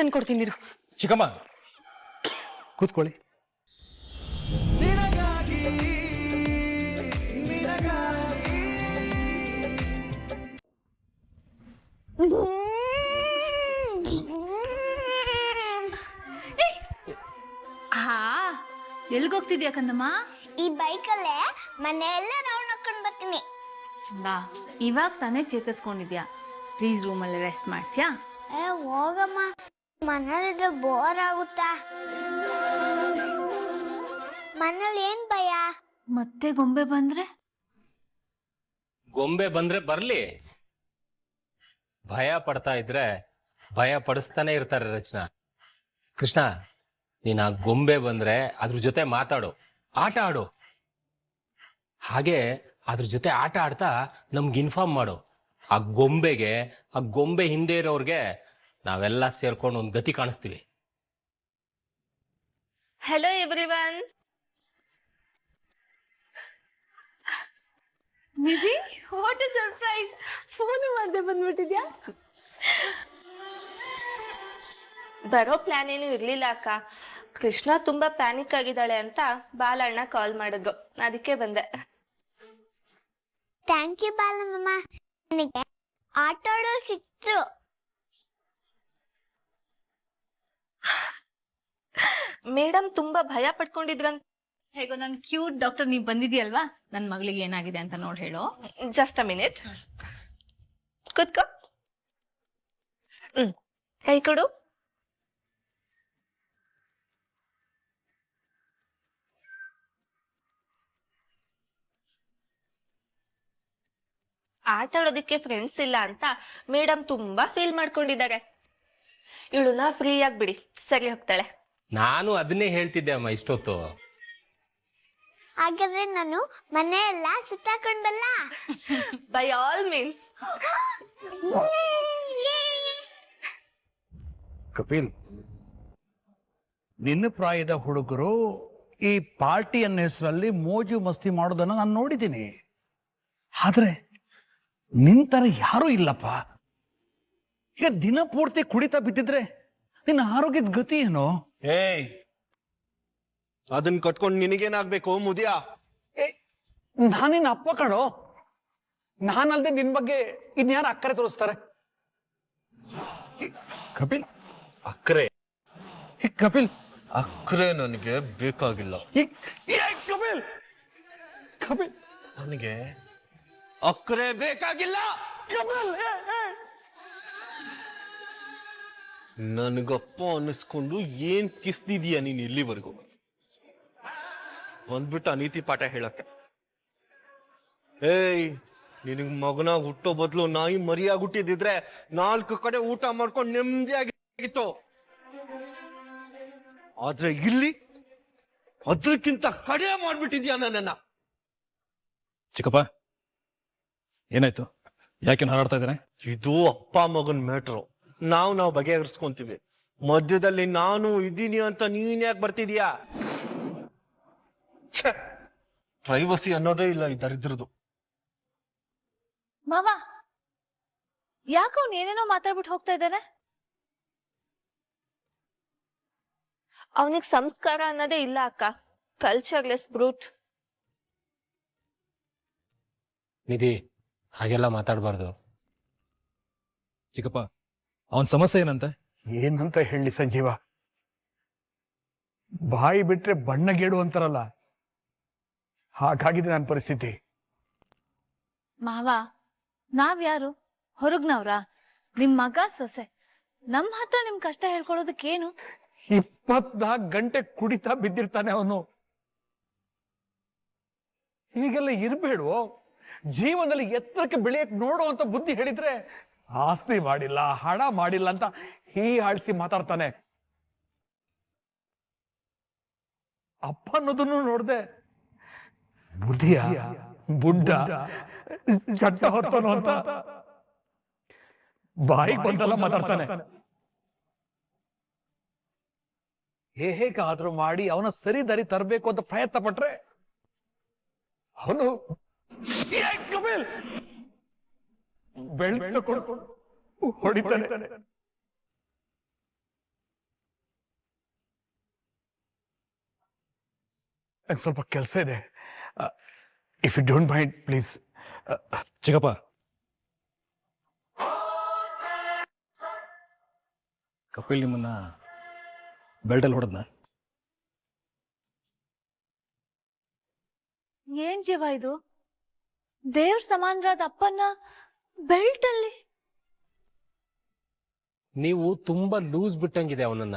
ತಂದ್ಕೊಡ್ತೀನಿ ಇರು. ಚಿಕ್ಕಮ್ಮ ಕೂತ್ಕೊಳ್ಳಿ. ಎಲ್ಗೋಗ್ತಿದ್ಯಾ ಕಂದಮ್ಮ? ಈ ಬೈಕಲ್ಲೇ ಮನೆಯೆಲ್ಲ ರೌಂಡ್ ಹಾಕೊಂಡು ಬರ್ತೀನಿ. ಬಾ, ಇವಾಗ ತಾನೇ ಚೇತರಿಸ್ಕೊಂಡಿದ್ಯಾ, ಪ್ಲೀಸ್ ರೂಮಲ್ಲಿ ರೆಸ್ಟ್ ಮಾಡ್ತೀಯಾ? ಹೋಗಮ್ಮ, ಮನೇಲಿದ್ರೆ ಬೋರ್ ಆಗುತ್ತಾ? ಮನೇಲಿ ಏನ್ ಭಯ? ಮತ್ತೆ ಗೊಂಬೆ ಬಂದ್ರೆ? ಗೊಂಬೆ ಬಂದ್ರೆ ಬರ್ಲಿ, ಭಯ ಪಡ್ತಾ ಇದ್ರೆ ಭಯ ಪಡಿಸ್ತಾನೆ ಇರ್ತಾರೆ ರಚನಾ. ಕೃಷ್ಣ, ನೀನ್ ಆ ಗೊಂಬೆ ಬಂದ್ರೆ ಅದ್ರ ಜೊತೆ ಮಾತಾಡು, ಆಟ ಆಡು. ಹಾಗೆ ಅದ್ರ ಜೊತೆ ಆಟ ಆಡ್ತಾ ನಮ್ಗೆ ಇನ್ಫಾರ್ಮ್ ಮಾಡು. ಆ ಗೊಂಬೆಗೆ, ಆ ಗೊಂಬೆ ಹಿಂದೆ ಇರೋರ್ಗೆ ನಾವೆಲ್ಲ ಸೇರ್ಕೊಂಡು ಒಂದು ಗತಿ ಕಾಣಿಸ್ತೀವಿ. Hello everyone. Nidhi, what a surprise! Phone ಮಾಡದೆ ಬಂದ್ಬಿಟ್ಟಿದ್ಯಾ? ಬರೋ ಪ್ಲಾನ್ ಏನು ಇರ್ಲಿಲ್ಲ ಅಕ್ಕ. ಕೃಷ್ಣ ತುಂಬಾ ಪ್ಯಾನಿಕ್ ಆಗಿದ್ದಾಳೆ ಅಂತ ಬಾಲಣ್ಣ ಕಾಲ್ ಮಾಡಿದ್ರು, ಅದಕ್ಕೆ ಬಂದೆ. ಥ್ಯಾಂಕ್ ಯು ಬಾಲಮ್ಮ, ನನಗೆ ಆಟ ಆಡೋರು ಸಿಕ್ತು. ಮೇಡಮ್ ತುಂಬಾ ಭಯ ಪಡ್ಕೊಂಡಿದ್ರಂತ. ಹೇಗೋ ನನ್ ಕ್ಯೂಟ್ ಡಾಕ್ಟರ್ ನೀವ್ ಬಂದಿದ್ಯಲ್ವಾ, ನನ್ ಮಗಳಿಗೆ ಏನಾಗಿದೆ ಅಂತ ನೋಡ್ ಹೇಳು. ಜಸ್ಟ್ ಅ ಮಿನಿಟ್, ಕೂತ್ಕೋ. ಕೈ ಕೊಡು. ಆಟ ಆಡೋದಕ್ಕೆ ಫ್ರೆಂಡ್ಸ್ ಇಲ್ಲ ಅಂತ ಮೇಡಮ್ ತುಂಬಾ ಫೀಲ್ ಮಾಡ್ಕೊಂಡಿದ್ದಾರೆ. ಇವಳನ್ನ ಫ್ರೀ ಆಗಿ ಬಿಡಿ, ಸರಿ ಹೋಗ್ತಾಳೆ. ನಾನು ಅದನ್ನೇ ಹೇಳ್ತಿದ್ದೆ ಅಮ್ಮ ಇಷ್ಟೊತ್ತು. ಹಾಗಾದ್ರೆ ನಾನು ಮನೆಯೆಲ್ಲ ಸುತ್ತಾಕೊಂಡಲ್ಲ? By all means. ಕಪಿಲ್, ನಿನ್ನ ಪ್ರಾಯದ ಹುಡುಗರು ಈ ಪಾರ್ಟಿ ಅನ್ನೋ ಹೆಸರಲ್ಲಿ ಮೋಜು ಮಸ್ತಿ ಮಾಡೋದನ್ನ ನಾನು ನೋಡಿದ್ದೀನಿ. ಆದ್ರೆ ನಿಂತರ ಯಾರೂ ಇಲ್ಲಪ್ಪ. ಈಗ ದಿನ ಪೂರ್ತಿ ಕುಡಿತಾ ಬಿದ್ದಿದ್ರೆ ನಿನ್ನ ಆರೋಗ್ಯದ ಗತಿ ಏನು? ಏಯ್, ಅದನ್ನ ಕಟ್ಕೊಂಡು ನಿನಗೇನಾಗ್ಬೇಕು ಮುದಿಯಾ? ನಾನಿನ್ನ ಅಪ್ಪ ಕಣೋ, ನಾನಲ್ದೆ ನಿನ್ ಬಗ್ಗೆ ಇನ್ಯಾರು ಅಕ್ಕರೆ ತೋರಿಸ್ತಾರೆ? ಕಪಿಲ್, ಅಕ್ರೆ ಕಪಿಲ್, ಅಕ್ರೆ ನನಗೆ ಬೇಕಾಗಿಲ್ಲ. ಕಪಿಲ್, ಕಪಿಲ್, ನನಗೆ ಅಕ್ರೆ ಬೇಕಾಗಿಲ್ಲ. ನನಗಪ್ಪ ಅನ್ನಿಸ್ಕೊಂಡು ಏನ್ ಕಿಸ್ತಿದೀಯ ನೀನ್ ಇಲ್ಲಿವರೆಗೂ? ಬಂದ್ಬಿಟ್ಟು ಅನೀತಿ ಪಾಠ ಹೇಳಕ್ಕೆ. ಏಯ್, ನಿನಗ್ ಮಗನಾಗ ಹುಟ್ಟೋ ಬದಲು ನಾಯಿ ಮರಿಯಾಗಿ ಹುಟ್ಟಿದಿದ್ರೆ 4 ಕಡೆ ಊಟ ಮಾಡ್ಕೊಂಡು ನೆಮ್ಮದಿಯಾಗಿತ್ತು. ಆದ್ರೆ ಇಲ್ಲಿ ಅದ್ರಕ್ಕಿಂತ ಕಡೆ ಮಾಡ್ಬಿಟ್ಟಿದ್ಯಾ ನನ್ನನ್ನ. ಚಿಕ್ಕಪ್ಪ, ಏನಾಯ್ತು? ಯಾಕೆ ಹಾರಾಡ್ತಾ ಇದ್ದಾನೆ? ಇದು ಅಪ್ಪ ಮಗನ್ ಮ್ಯಾಟ್ರು. ನಾವು ಬಗೆಹರಿಸ್ಕೊಂತೀವಿ. ಮಧ್ಯದಲ್ಲಿ ನಾನು ಇದ್ದೀನಿ ಅಂತ ನೀನ್ ಯಾಕೆ ಬರ್ತಿದ್ಯಾ? ಪ್ರೈವಸಿ ಅನ್ನೋದೇ ಇಲ್ಲ ಈ ದರಿದ್ರದು. ಮಾವ, ಯಾಕ ಅವ್ನು ಏನೇನೋ ಮಾತಾಡ್ಬಿಟ್ಟು ಹೋಗ್ತಾ ಇದ್ದಾನೆ? ಅವನಿಗೆ ಸಂಸ್ಕಾರ ಅನ್ನೋದೇ ಇಲ್ಲ ಅಕ್ಕ. ಕಲ್ಚರ್ಲೆಸ್ ಬ್ರೂಟ್. ನಿಧಿ, ಹಾಗೆಲ್ಲ ಮಾತಾಡಬಾರ್ದು. ಚಿಕ್ಕಪ್ಪ, ಅವನ್ ಸಮಸ್ಯೆ ಏನಂತೆ? ಏನಂತ ಹೇಳಿ ಸಂಜೀವ, ಬಾಯಿ ಬಿಟ್ರೆ ಬಣ್ಣಗೇಡು ಅಂತಾರಲ್ಲ, ಹಾಗಾಗಿದೆ ನನ್ನ ಪರಿಸ್ಥಿತಿ. ಮಾವ, ನಾವ್ಯಾರು? ಹೊರಗ್ನವ್ರ? ನಿಮ್ ಮಗ ಸೊಸೆ, ನಮ್ ಹತ್ರ ನಿಮ್ ಕಷ್ಟ ಹೇಳ್ಕೊಳ್ಳೋದಕ್ಕೇನು? 24 ಗಂಟೆ ಕುಡಿತಾ ಬಿದ್ದಿರ್ತಾನೆ ಅವನು. ಹೀಗೆಲ್ಲ ಇರ್ಬೇಡ್ವೋ? ಜೀವನದಲ್ಲಿ ಎತ್ತರಕ್ಕೆ ಬೆಳೆಯಕ್ ನೋಡುವಂತ ಬುದ್ಧಿ ಹೇಳಿದ್ರೆ ಆಸ್ತಿ ಮಾಡಿಲ್ಲ, ಹಣ ಮಾಡಿಲ್ಲ ಅಂತ ಹೀಯಾಳಿಸಿ ಮಾತಾಡ್ತಾನೆ. ಅಪ್ಪ ಅನ್ನೋದನ್ನು ನೋಡ್ದೆ, ಬುದ್ಧಿಯ ಬುಡ್ಡ ಚಟ್ಟ ಹೊತ್ತನು ಅಂತ ಬಾಯಿಗೆ ಬಂದಲ್ಲ ಮಾತಾಡ್ತಾನೆ. ಹೇಗಾದ್ರೂ ಮಾಡಿ ಅವನ ಸರಿ ದಾರಿ ತರಬೇಕು ಅಂತ ಪ್ರಯತ್ನ ಪಟ್ರೆ ಅವನು ಬೆಳ್ಕೊಂಡು ಹೊಡಿತಾನೆ. ನಂಗೆ ಸ್ವಲ್ಪ ಕೆಲಸ ಇದೆ. If you don't mind please. ಚಿಕ್ಕಪ್ಪ, ಕಪಿಲ್ ನಿಮ್ಮನ್ನ ಬೆಲ್ಟಲ್ಲಿ ಹೊಡೆದ್ನ? ಏನ್ ಜೀವ ಇದು? ದೇವ್ರ ಸಮಾನರಾದ ಅಪ್ಪನ್ನ ಬೆಲ್ಟ್ ಅಲ್ಲಿ? ನೀವು ತುಂಬಾ ಲೂಸ್ ಬಿಟ್ಟಂಗಿದೆ ಅವನನ್ನ,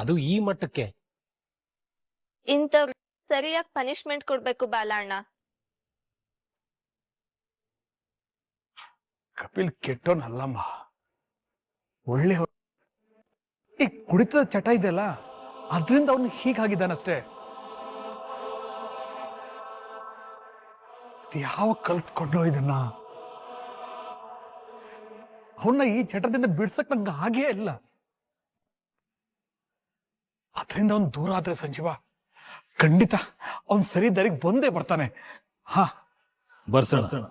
ಅದು ಈ ಮಟ್ಟಕ್ಕೆ. ಇಂಥವ್ರು ಸರಿಯಾಗಿ ಪನಿಷ್ಮೆಂಟ್ ಕೊಡ್ಬೇಕು ಬಾಲಣ್ಣ. ಕಪಿಲ್ ಕೆಟ್ಟೋನಲ್ಲಮ್ಮ, ಒಳ್ಳೆ. ಈ ಕುಡಿತದ ಚಟ ಇದೆಯಲ್ಲ, ಅದರಿಂದ ಅವನು ಹೀಗಾಗಿದ್ದಾನಷ್ಟೇ. ಯಾವ ಕಲ್ತ್ಕೊಂಡೋ ಇದನ್ನ? ಅವನ್ನ ಈ ಚಟದಿಂದ ಬಿಡ್ಸಕ್ ನಂಗೆ ಹಾಗೇ ಇಲ್ಲ. ಅದರಿಂದ ಅವನು ದೂರ ಆದ್ರೆ ಸಂಜೀವ, ಖಂಡಿತ ಅವನ್ ಸರಿ ದಾರಿಗೆ ಬಂದೇ ಬರ್ತಾನೆ. ಹಾ, ಬರ್ಸೋಣ.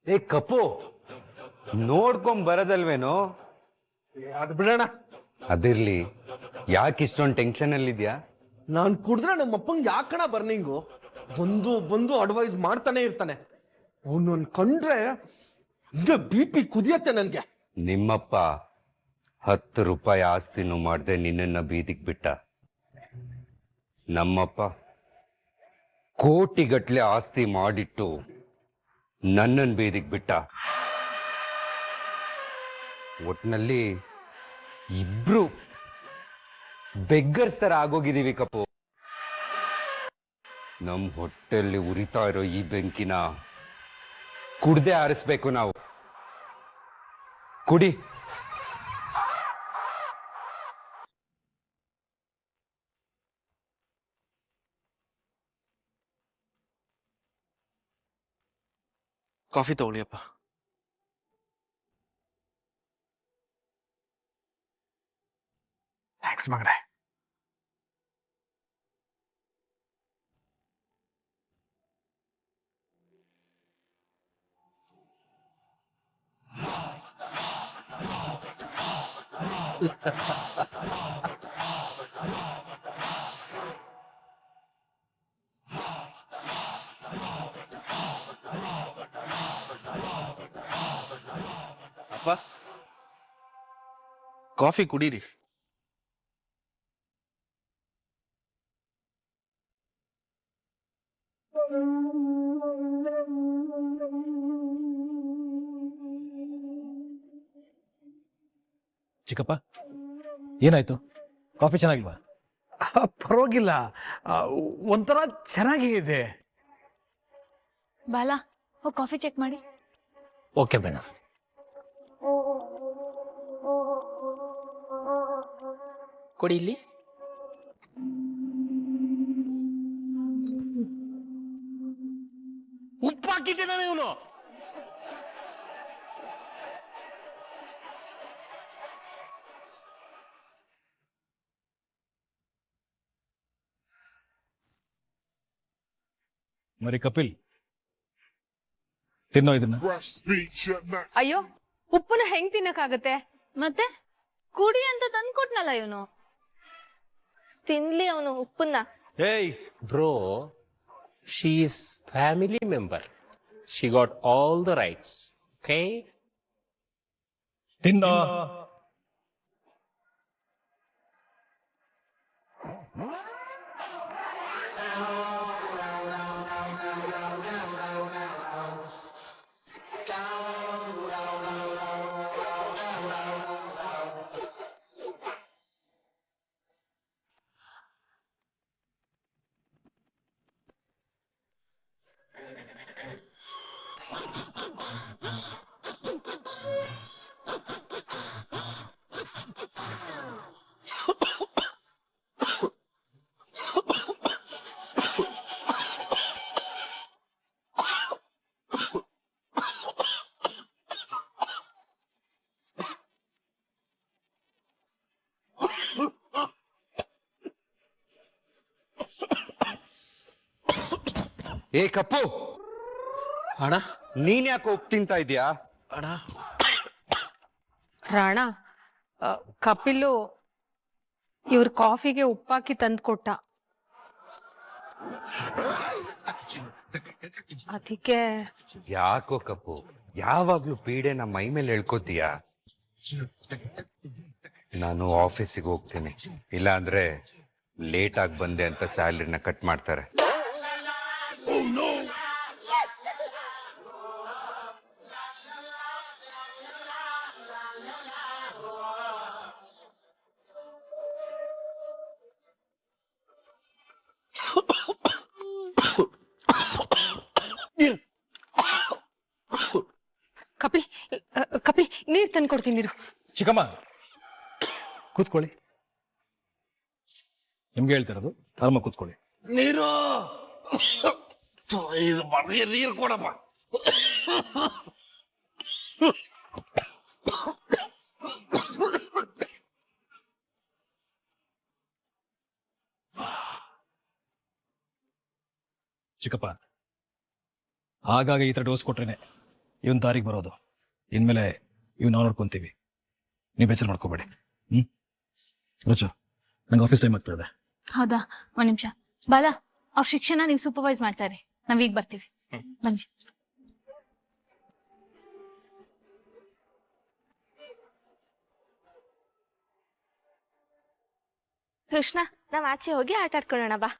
ಏ ಕಪ್ಪು, ನೋಡ್ಕೊಂಡ್ ಬರೋದಲ್ವೇನೋ? ಅದು ಬಿಡೋಣ. ಅದಿರ್ಲಿ, ಯಾಕೆ ಇಷ್ಟೊಂದು ಟೆನ್ಷನ್ ಅಲ್ಲಿದ್ಯಾ? ನಾನು ಕುಡಿದ್ರೆ ನಮ್ಮ ಅಪ್ಪಂಗೆ ಯಾಕಣ ಬರ್ನಿಂಗು? ಬಂದು ಬಂದು ಅಡ್ವೈಸ್ ಮಾಡ್ತಾನೆ ಇರ್ತಾನೆ. ಅವನನ್ನು ಕಂಡ್ರೆ ಹಿಂಗೆ BP ಕುದಿಯತ್ತೆ ನನ್ಗೆ. ನಿಮ್ಮಪ್ಪ 10 ರೂಪಾಯಿ ಆಸ್ತಿನೂ ಮಾಡ್ದೆ ನಿನ್ನನ್ನ ಬೀದಿಗೆ ಬಿಟ್ಟ. ನಮ್ಮಪ್ಪ ಕೋಟಿಗಟ್ಲೆ ಆಸ್ತಿ ಮಾಡಿಟ್ಟು ನನ್ನನ್ನು ಬೀದಿಗೆ ಬಿಟ್ಟ. ಒಟ್ನಲ್ಲಿ ಇಬ್ರು ಬೆಗ್ಗರ್ಸ್ ತರ ಆಗೋಗಿದೀವಿ ಕಪ್ಪು. ನಮ್ ಹೊಟ್ಟೆಯಲ್ಲಿ ಉರಿತಾ ಇರೋ ಈ ಬೆಂಕಿನ ಕುಡ್ದೆ ಆರಿಸ್ಬೇಕು ನಾವು. ಕುಡಿ. ಕಾಫಿ ತಗೊಳ್ಳಿಯಪ್ಪ. ಥ್ಯಾಂಕ್ಸ್ ಮಗನೇ. ಅಪ್ಪ, ಕಾಫಿ ಕುಡೀರಿ. ಚಿಕ್ಕಪ್ಪ, ಏನಾಯ್ತು? ಕಾಫಿ ಚೆನ್ನಾಗಿಲ್ವಾ? ಪರವಾಗಿಲ್ಲ, ಒಂಥರ ಚೆನ್ನಾಗೇ ಇದೆ. ಬಾಲಾ, ಹೋಗಿ ಕಾಫಿ ಚೆಕ್ ಮಾಡಿ. ಓಕೆ ಬೇಡ. ಕೊಡಿ ಇಲ್ಲಿ. ಉಪ್ಪು ಹಾಕಿದ್ದೇನೆ ಇವನು. ಮರಿ ಕಪಿಲ್, ತಿನ್ನೋ ಇದನ್ನ. ಅಯ್ಯೋ, ಉಪ್ಪನ್ನ ಹೆಂಗ್ ತಿನ್ನಕ್ಕಾಗತ್ತೆ? ಮತ್ತೆ ಕುಡಿ ಅಂತ ತಂದ್ಕೊಟ್ನಲ್ಲ ಇವನು. ತಿನ್ಲಿ ಅವನು ಉಪ್ಪನ್ನ. ಏಯ್ bro, she is family member. She got all the rights. Okay, ತಿನ್ನೋ. ಏ ಕಪ್ಪು, ಅಣ್ಣ, ನೀನ್ ಯಾಕೆ ಉಪ್ಪು ತಿಂತಾ ಇದೀಯಾ? ಅಣ್ಣ, ರಾಣ, ಕಪಿಲು ಇವ್ರ ಕಾಫಿಗೆ ಉಪ್ಪಾಕಿ ತಂದು ಕೊಟ್ಟ. ಅದಕ್ಕೆ ಯಾಕೋ ಕಪ್ಪು, ಯಾವಾಗ್ಲೂ ಪೀಡೆನ ಮೈ ಮೇಲೆ ಎಳ್ಕೋತೀಯ? ನಾನು ಆಫೀಸಿಗೆ ಹೋಗ್ತೀನಿ, ಇಲ್ಲ ಅಂದ್ರೆ ಲೇಟ್ ಆಗಿ ಬಂದೆ ಅಂತ ಸ್ಯಾಲರಿನ ಕಟ್ ಮಾಡ್ತಾರೆ. ಕಪಿಲ್ ಕಪಿಲ್ ನೀರ್ ತಂದು ಕೊಡ್ತೀನಿ ನೀರು. ಚಿಕ್ಕಮ್ಮ ಕೂತ್ಕೊಳ್ಳಿ. ನಿಮ್ಗೆ ಹೇಳ್ತಿರೋದು ಆರಾಮ ಕೂತ್ಕೊಳ್ಳಿ. ನೀರು ಇದು ಬರ್ರಿ, ನೀರು ಕೊಡಪ್ಪ. ಚಿಕ್ಕಪ್ಪ, ಆಗಾಗ ಈ ಥರ ಡೋಸ್ ಕೊಟ್ರೇನೆ ಇವನ್ ದಾರಿಗೆ ಬರೋದು. ಇನ್ಮೇಲೆ ಇವ್ ನಾವು ನೋಡ್ಕೊಂತೀವಿ, ನೀವು ಬೇಜಾರು ಮಾಡ್ಕೋಬೇಡಿ. ರಚು, ನಂಗೆ ಆಫೀಸ್ ಟೈಮ್ ಆಗ್ತಾ ಇದೆ. ಹೌದಾ, ಒಂದ್ ನಿಮಿಷ. ಬಾಲ, ಅವ್ರ ಶಿಕ್ಷಣ ನೀವು ಸೂಪರ್ವೈಸ್ ಮಾಡ್ತಾರೆ, ನಾವೀಗ ಬರ್ತೀವಿ. ಬನ್ನಿ. ಕೃಷ್ಣ, ನಾವ್ ಆಚೆ ಹೋಗಿ ಆಟ ಆಡ್ಕೊಳ್ಳೋಣ ಬಾ.